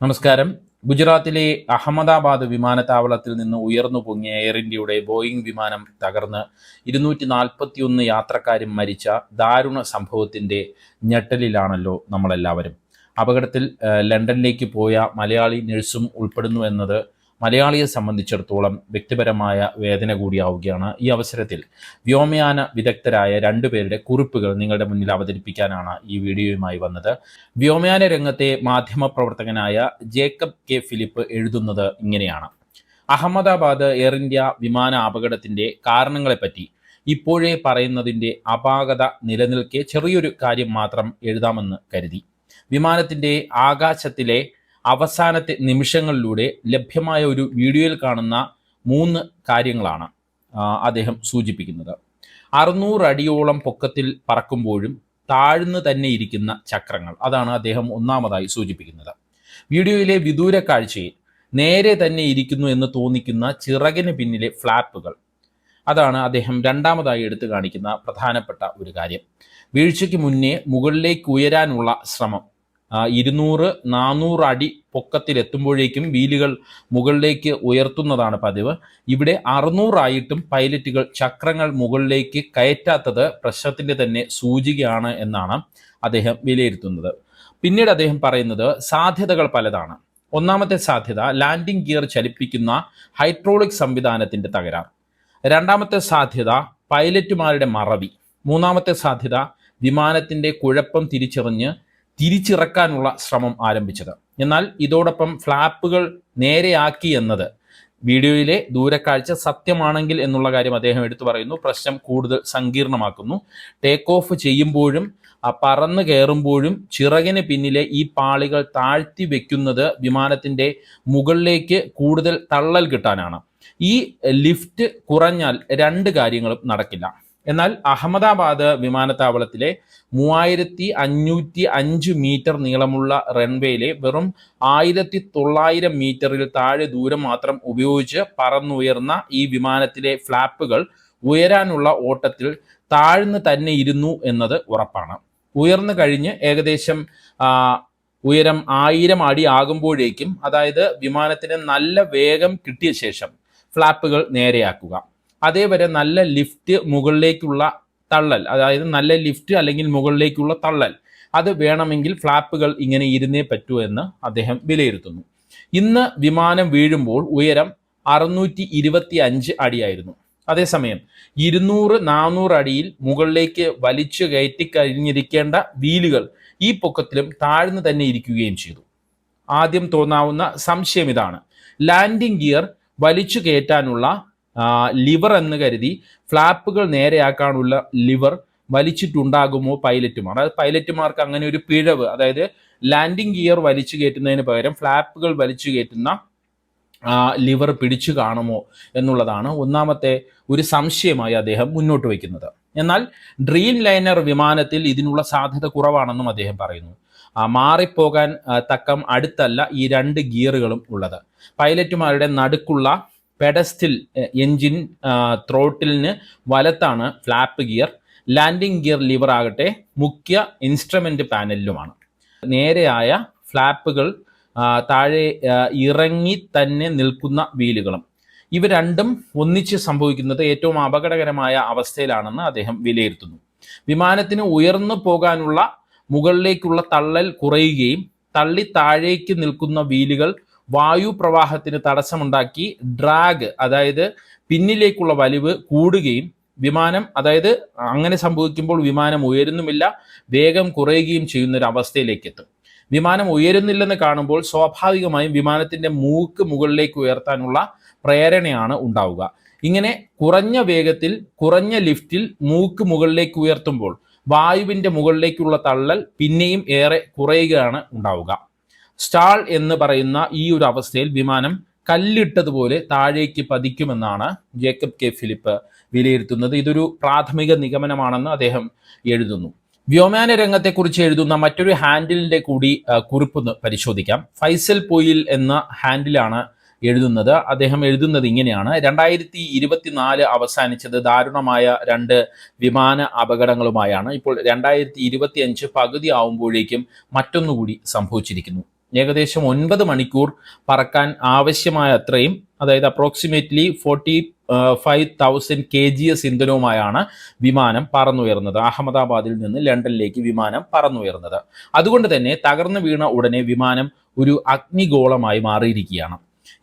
നമസ്കാരം. ഗുജറാത്തിലെ അഹമ്മദാബാദ് വിമാനത്താവളത്തിൽ നിന്ന് ഉയർന്നു പൊങ്ങിയ എയർ ഇന്ത്യയുടെ ബോയിംഗ് വിമാനം തകർന്ന് 241 യാത്രക്കാരും മരിച്ച ദാരുണ സംഭവത്തിൻ്റെ ഞെട്ടലിലാണല്ലോ നമ്മളെല്ലാവരും. അപകടത്തിൽ ലണ്ടനിലേക്ക് പോയ മലയാളി നഴ്സും ഉൾപ്പെടുന്നു എന്നത് മലയാളിയെ സംബന്ധിച്ചിടത്തോളം വ്യക്തിപരമായ വേദന കൂടിയാവുകയാണ്. ഈ അവസരത്തിൽ വ്യോമയാന വിദഗ്ധരായ രണ്ടുപേരുടെ കുറിപ്പുകൾ നിങ്ങളുടെ മുന്നിൽ അവതരിപ്പിക്കാനാണ് ഈ വീഡിയോയുമായി വന്നത്. വ്യോമയാന രംഗത്തെ മാധ്യമപ്രവർത്തകനായ ജേക്കബ് കെ ഫിലിപ്പ് എഴുതുന്നത് ഇങ്ങനെയാണ്: അഹമ്മദാബാദ് എയർ ഇന്ത്യ വിമാന അപകടത്തിൻ്റെ കാരണങ്ങളെപ്പറ്റി ഇപ്പോഴേ പറയുന്നതിൻ്റെ അപാകത നിലനിൽക്കെ ചെറിയൊരു കാര്യം മാത്രം എഴുതാമെന്ന് കരുതി. വിമാനത്തിൻ്റെ ആകാശത്തിലെ അവസാനത്തെ നിമിഷങ്ങളിലൂടെ ലഭ്യമായ ഒരു വീഡിയോയിൽ കാണുന്ന 3 കാര്യങ്ങളാണ് അദ്ദേഹം സൂചിപ്പിക്കുന്നത്. 600 അടിയോളം പൊക്കത്തിൽ പറക്കുമ്പോഴും താഴ്ന്നു തന്നെ ഇരിക്കുന്ന ചക്രങ്ങൾ, അതാണ് അദ്ദേഹം ഒന്നാമതായി സൂചിപ്പിക്കുന്നത്. വീഡിയോയിലെ വിദൂര കാഴ്ചയിൽ നേരെ തന്നെ ഇരിക്കുന്നു എന്ന് തോന്നിക്കുന്ന ചിറകിന് പിന്നിലെ ഫ്ലാപ്പുകൾ, അതാണ് അദ്ദേഹം രണ്ടാമതായി എടുത്തു കാണിക്കുന്ന പ്രധാനപ്പെട്ട ഒരു കാര്യം. വീഴ്ചയ്ക്ക് മുന്നേ മുകളിലേക്ക് ഉയരാനുള്ള ശ്രമം. 200-400 അടി പൊക്കത്തിലെത്തുമ്പോഴേക്കും വീലുകൾ മുകളിലേക്ക് ഉയർത്തുന്നതാണ് പതിവ്. ഇവിടെ 600 ആയിട്ടും പൈലറ്റുകൾ ചക്രങ്ങൾ മുകളിലേക്ക് കയറ്റാത്തത് പ്രശ്നത്തിൻ്റെ തന്നെ സൂചികയാണ് എന്നാണ് അദ്ദേഹം വിലയിരുത്തുന്നത്. പിന്നീട് അദ്ദേഹം പറയുന്നത് സാധ്യതകൾ പലതാണ്. ഒന്നാമത്തെ സാധ്യത ലാൻഡിംഗ് ഗിയർ ചലിപ്പിക്കുന്ന ഹൈഡ്രോളിക് സംവിധാനത്തിൻ്റെ തകരാർ. രണ്ടാമത്തെ സാധ്യത പൈലറ്റുമാരുടെ മറവി. മൂന്നാമത്തെ സാധ്യത വിമാനത്തിൻ്റെ കുഴപ്പം തിരിച്ചിറക്കാനുള്ള ശ്രമം ആരംഭിച്ചത്. എന്നാൽ ഇതോടൊപ്പം ഫ്ലാപ്പുകൾ നേരെയാക്കി എന്നത് വീഡിയോയിലെ ദൂരക്കാഴ്ച സത്യമാണെങ്കിൽ എന്നുള്ള കാര്യം അദ്ദേഹം എടുത്തു പറയുന്നു, പ്രശ്നം കൂടുതൽ സങ്കീർണമാക്കുന്നു. ടേക്ക് ഓഫ് ചെയ്യുമ്പോഴും പറന്ന് കയറുമ്പോഴും ചിറകിന് പിന്നിലെ ഈ പാളികൾ താഴ്ത്തി വെക്കുന്നത് വിമാനത്തിൻ്റെ മുകളിലേക്ക് കൂടുതൽ തള്ളൽ കിട്ടാനാണ്. ഈ ലിഫ്റ്റ് കുറഞ്ഞാൽ 2 കാര്യങ്ങളും നടക്കില്ല. എന്നാൽ അഹമ്മദാബാദ് വിമാനത്താവളത്തിലെ 3505 മീറ്റർ നീളമുള്ള റൺവേയിലെ വെറും 1900 മീറ്ററിൽ താഴെ ദൂരം മാത്രം ഉപയോഗിച്ച് പറന്നുയർന്ന ഈ വിമാനത്തിലെ ഫ്ലാപ്പുകൾ ഉയരാനുള്ള ഓട്ടത്തിൽ താഴ്ന്നു തന്നെ ഇരുന്നു എന്നത് ഉറപ്പാണ്. ഉയർന്നു കഴിഞ്ഞ് ഏകദേശം ഉയരം 1000 അടി ആകുമ്പോഴേക്കും, അതായത് വിമാനത്തിന് നല്ല വേഗം കിട്ടിയ ശേഷം ഫ്ലാപ്പുകൾ നേരെയാക്കുക. അതേവരെ നല്ല ലിഫ്റ്റ് മുകളിലേക്കുള്ള തള്ളൽ, അതായത് നല്ല ലിഫ്റ്റ് അല്ലെങ്കിൽ മുകളിലേക്കുള്ള തള്ളൽ, അത് വേണമെങ്കിൽ ഫ്ലാപ്പുകൾ ഇങ്ങനെ ഇരുന്നേ പറ്റൂ എന്ന് അദ്ദേഹം വിലയിരുത്തുന്നു. ഇന്ന് വിമാനം വീഴുമ്പോൾ ഉയരം 625 അടിയായിരുന്നു. അതേസമയം 200-400 അടിയിൽ മുകളിലേക്ക് വലിച്ചു കയറ്റി കഴിഞ്ഞിരിക്കേണ്ട വീലുകൾ ഈ പൊക്കത്തിലും താഴ്ന്നു തന്നെ ഇരിക്കുകയും ചെയ്തു. ആദ്യം തോന്നാവുന്ന സംശയം ഇതാണ്: ലാൻഡിംഗ് ഗിയർ വലിച്ചു കയറ്റാനുള്ള ലിവർ എന്ന് കരുതി ഫ്ലാപ്പുകൾ നേരെയാക്കാനുള്ള ലിവർ വലിച്ചിട്ടുണ്ടാകുമോ പൈലറ്റുമാർ? അത് പൈലറ്റുമാർക്ക് അങ്ങനെ ഒരു പിഴവ്, അതായത് ലാൻഡിംഗ് ഗിയർ വലിച്ചു കയറ്റുന്നതിന് പകരം ഫ്ലാപ്പുകൾ വലിച്ചു കയറ്റുന്ന ലിവർ പിടിച്ചു കാണുമോ എന്നുള്ളതാണ് ഒന്നാമത്തെ ഒരു സംശയമായി അദ്ദേഹം മുന്നോട്ട് വയ്ക്കുന്നത്. എന്നാൽ ഡ്രീം ലൈനർ വിമാനത്തിൽ ഇതിനുള്ള സാധ്യത കുറവാണെന്നും അദ്ദേഹം പറയുന്നു. മാറിപ്പോകാൻ തക്കം അടുത്തല്ല ഈ 2 ഗിയറുകളും ഉള്ളത്. പൈലറ്റുമാരുടെ നടുക്കുള്ള പെഡസ്റ്റിൽ എൻജിൻ ത്രോട്ടിലിന് വലത്താണ് flap gear. Landing gear lever ആകട്ടെ മുഖ്യ ഇൻസ്ട്രുമെൻ്റ് പാനലിലുമാണ്. നേരെയായ ഫ്ലാപ്പുകൾ, താഴെ ഇറങ്ങി തന്നെ നിൽക്കുന്ന വീലുകളും, ഇവ രണ്ടും ഒന്നിച്ച് സംഭവിക്കുന്നത് ഏറ്റവും അപകടകരമായ അവസ്ഥയിലാണെന്ന് അദ്ദേഹം വിലയിരുത്തുന്നു. വിമാനത്തിന് ഉയർന്നു പോകാനുള്ള മുകളിലേക്കുള്ള തള്ളൽ കുറയുകയും തള്ളി താഴേക്ക് നിൽക്കുന്ന വീലുകൾ വായു പ്രവാഹത്തിന് തടസ്സമുണ്ടാക്കി ഡ്രാഗ്, അതായത് പിന്നിലേക്കുള്ള വലിവ് കൂടുകയും വിമാനം, അതായത് അങ്ങനെ സംഭവിക്കുമ്പോൾ വിമാനം ഉയരുന്നുമില്ല, വേഗം കുറയുകയും ചെയ്യുന്ന ഒരു അവസ്ഥയിലേക്ക് എത്തും. വിമാനം ഉയരുന്നില്ലെന്ന് കാണുമ്പോൾ സ്വാഭാവികമായും വിമാനത്തിൻ്റെ മൂക്ക് മുകളിലേക്ക് ഉയർത്താനുള്ള പ്രേരണയാണ് ഉണ്ടാവുക. ഇങ്ങനെ കുറഞ്ഞ വേഗത്തിൽ കുറഞ്ഞ ലിഫ്റ്റിൽ മൂക്ക് മുകളിലേക്ക് ഉയർത്തുമ്പോൾ വായുവിൻ്റെ മുകളിലേക്കുള്ള തള്ളൽ പിന്നെയും ഏറെ കുറയുകയാണ് ഉണ്ടാവുക. സ്റ്റാൾ എന്ന് പറയുന്ന ഈ ഒരു അവസ്ഥയിൽ വിമാനം കല്ലിട്ടതുപോലെ താഴേക്ക് പതിക്കുമെന്നാണ് ജേക്കബ് കെ ഫിലിപ്പ് വിലയിരുത്തുന്നത്. ഇതൊരു പ്രാഥമിക നിഗമനമാണെന്ന് അദ്ദേഹം എഴുതുന്നു. വ്യോമയാന രംഗത്തെക്കുറിച്ച് എഴുതുന്ന മറ്റൊരു ഹാൻഡിലിൻ്റെ കൂടി കുറിപ്പൊന്ന് പരിശോധിക്കാം. ഫൈസൽ പൊയിൽ എന്ന ഹാൻഡിലാണ് എഴുതുന്നത്. അദ്ദേഹം എഴുതുന്നത് ഇങ്ങനെയാണ്: 2024 അവസാനിച്ചത് ദാരുണമായ 2 വിമാന അപകടങ്ങളുമായാണ്. ഇപ്പോൾ 2025 പകുതി ആവുമ്പോഴേക്കും മറ്റൊന്നുകൂടി സംഭവിച്ചിരിക്കുന്നു. ഏകദേശം 9 മണിക്കൂർ പറക്കാൻ ആവശ്യമായ അത്രയും, അതായത് അപ്രോക്സിമേറ്റ്ലി 45,000 kgs ഇന്ധനവുമായാണ് വിമാനം പറന്നുയർന്നത്. അഹമ്മദാബാദിൽ നിന്ന് ലണ്ടനിലേക്ക് വിമാനം പറന്നുയർന്നത്. അതുകൊണ്ട് തന്നെ തകർന്നു വീണ ഉടനെ വിമാനം ഒരു അഗ്നിഗോളമായി മാറിയിരിക്കുകയാണ്.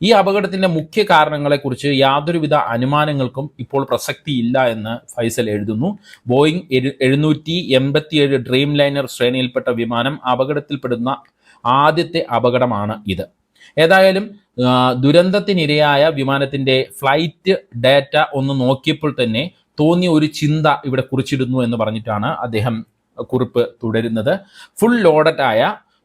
ഈ അപകടത്തിന്റെ മുഖ്യ കാരണങ്ങളെക്കുറിച്ച് യാതൊരുവിധ അനുമാനങ്ങൾക്കും ഇപ്പോൾ പ്രസക്തിയില്ല എന്ന് ഫൈസൽ എഴുതുന്നു. ബോയിങ് 787 ഡ്രീം ലൈനർ ശ്രേണിയിൽപ്പെട്ട വിമാനം അപകടത്തിൽപ്പെടുന്ന ആദ്യത്തെ അപകടമാണ് ഇത്. ഏതായാലും ദുരന്തത്തിനിരയായ വിമാനത്തിന്റെ ഫ്ലൈറ്റ് ഡാറ്റ ഒന്ന് നോക്കിയപ്പോൾ തന്നെ തോന്നിയ ഒരു ചിന്ത ഇവിടെ കുറിച്ചിടുന്നു എന്ന് പറഞ്ഞിട്ടാണ് അദ്ദേഹം കുറിപ്പ് തുടരുന്നത്. ഫുൾ ലോഡഡ് ആയ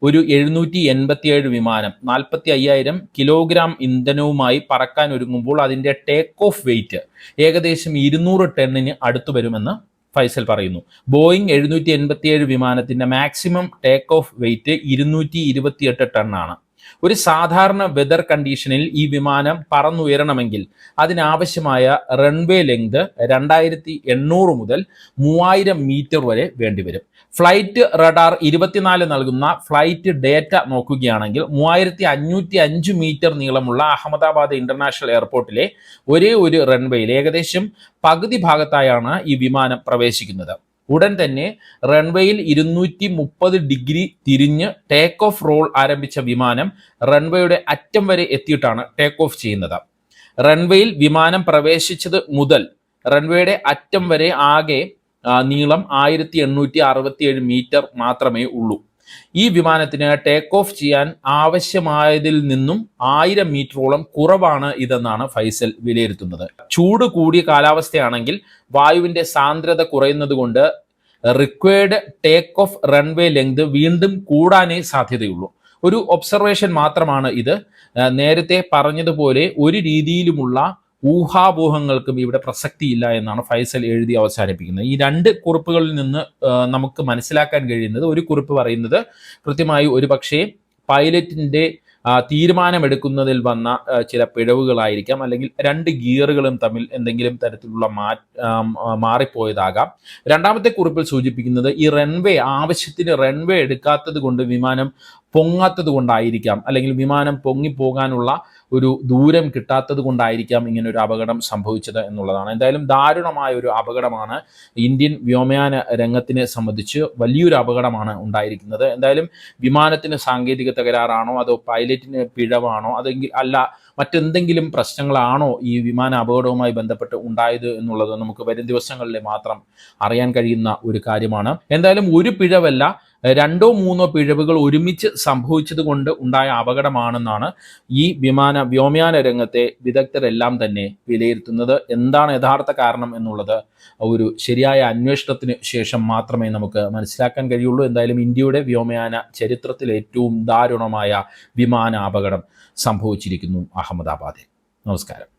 ഒരു 787 വിമാനം 45,000 കിലോഗ്രാം ഇന്ധനവുമായി പറക്കാൻ ഒരുങ്ങുമ്പോൾ അതിൻ്റെ ടേക്ക് ഓഫ് വെയിറ്റ് ഏകദേശം 200 ടണ്ണിന് അടുത്തു വരുമെന്ന് ഫൈസൽ പറയുന്നു. ബോയിങ് 787 വിമാനത്തിന്റെ മാക്സിമം ടേക്ക് ഓഫ് വെയിറ്റ് 228 ടണ്ണാണ്. ഒരു സാധാരണ വെതർ കണ്ടീഷനിൽ ഈ വിമാനം പറന്നുയരണമെങ്കിൽ അതിനാവശ്യമായ റൺവേ ലെങ്ത് 2800 മുതൽ 3000 മീറ്റർ വരെ വേണ്ടിവരും. ഫ്ലൈറ്റ് റഡാർ 24 നൽകുന്ന ഫ്ലൈറ്റ് ഡേറ്റ നോക്കുകയാണെങ്കിൽ 3505 മീറ്റർ നീളമുള്ള അഹമ്മദാബാദ് ഇന്റർനാഷണൽ എയർപോർട്ടിലെ ഒരേ ഒരു റൺവേയിൽ ഏകദേശം പകുതി ഭാഗത്തായാണ് ഈ വിമാനം പ്രവേശിക്കുന്നത്. ഉടൻ തന്നെ റൺവേയിൽ 230 ഡിഗ്രി തിരിഞ്ഞ് ടേക്ക് ഓഫ് റോൾ ആരംഭിച്ച വിമാനം റൺവേയുടെ അറ്റം വരെ എത്തിയിട്ടാണ് ടേക്ക് ഓഫ് ചെയ്യുന്നത്. റൺവേയിൽ വിമാനം പ്രവേശിച്ചത് മുതൽ റൺവേയുടെ അറ്റം വരെ ആകെ നീളം 1867 മീറ്റർ മാത്രമേ ഉള്ളൂ. ഈ വിമാനത്തിന് ടേക്ക് ഓഫ് ചെയ്യാൻ ആവശ്യമായതിൽ നിന്നും 1000 മീറ്ററോളം കുറവാണ് ഇതെന്നാണ് ഫൈസൽ വിലയിരുത്തുന്നത്. ചൂട് കൂടിയ കാലാവസ്ഥയാണെങ്കിൽ വായുവിന്റെ സാന്ദ്രത കുറയുന്നത് കൊണ്ട് required take off runway length വീണ്ടും കൂടാനേ സാധ്യതയുള്ളൂ. ഒരു ഒബ്സർവേഷൻ മാത്രമാണ് ഇത്. നേരത്തെ പറഞ്ഞതുപോലെ ഒരു രീതിയിലുമുള്ള ഊഹാപോഹങ്ങൾക്കും ഇവിടെ പ്രസക്തിയില്ല എന്നാണ് ഫൈസൽ എഴുതി അവസാനിപ്പിക്കുന്നത്. ഈ രണ്ട് കുറിപ്പുകളിൽ നിന്ന് നമുക്ക് മനസ്സിലാക്കാൻ കഴിയുന്നത്, ഒരു കുറിപ്പ് പറയുന്നത് കൃത്യമായി ഒരു പക്ഷേ പൈലറ്റിന്റെ തീരുമാനമെടുക്കുന്നതിൽ വന്ന ചില പിഴവുകളായിരിക്കാം, അല്ലെങ്കിൽ രണ്ട് ഗിയറുകളും തമ്മിൽ എന്തെങ്കിലും തരത്തിലുള്ള മാറിപ്പോയതാകാം. രണ്ടാമത്തെ കുറിപ്പിൽ സൂചിപ്പിക്കുന്നത് ഈ റൺവേ ആവശ്യത്തിന് റൺവേ എടുക്കാത്തത് കൊണ്ട് വിമാനം പൊങ്ങാത്തത് കൊണ്ടായിരിക്കാം, അല്ലെങ്കിൽ വിമാനം പൊങ്ങിപ്പോകാനുള്ള ഒരു ദൂരം കിട്ടാത്തത് കൊണ്ടായിരിക്കാം ഇങ്ങനെ ഒരു അപകടം സംഭവിച്ചത് എന്നുള്ളതാണ്. എന്തായാലും ദാരുണമായ ഒരു അപകടമാണ്. ഇന്ത്യൻ വ്യോമയാന രംഗത്തിനെ സംബന്ധിച്ച് വലിയൊരു അപകടമാണ് ഉണ്ടായിരിക്കുന്നത്. എന്തായാലും വിമാനത്തിന് സാങ്കേതിക തകരാറാണോ അതോ പൈലറ്റിന് പിഴവാണോ അതെങ്കിൽ അല്ല മറ്റെന്തെങ്കിലും പ്രശ്നങ്ങളാണോ ഈ വിമാന അപകടവുമായി ബന്ധപ്പെട്ട് ഉണ്ടായത് എന്നുള്ളത് നമുക്ക് വരും ദിവസങ്ങളിൽ മാത്രം അറിയാൻ കഴിയുന്ന ഒരു കാര്യമാണ്. എന്തായാലും ഒരു പിഴവല്ല, 2 or 3 പിഴവുകൾ ഒരുമിച്ച് സംഭവിച്ചത് കൊണ്ട് ഉണ്ടായ അപകടമാണെന്നാണ് ഈ വ്യോമയാന രംഗത്തെ വിദഗ്ധരെല്ലാം തന്നെ വിലയിരുത്തുന്നത്. എന്താണ് യഥാർത്ഥ കാരണം എന്നുള്ളത് ഒരു ശരിയായ അന്വേഷണത്തിന് ശേഷം മാത്രമേ നമുക്ക് മനസ്സിലാക്കാൻ കഴിയുള്ളൂ. എന്തായാലും ഇന്ത്യയുടെ വ്യോമയാന ചരിത്രത്തിൽ ഏറ്റവും ദാരുണമായ വിമാന അപകടം സംഭവിച്ചിരിക്കുന്നു അഹമ്മദാബാദിൽ. നമസ്കാരം.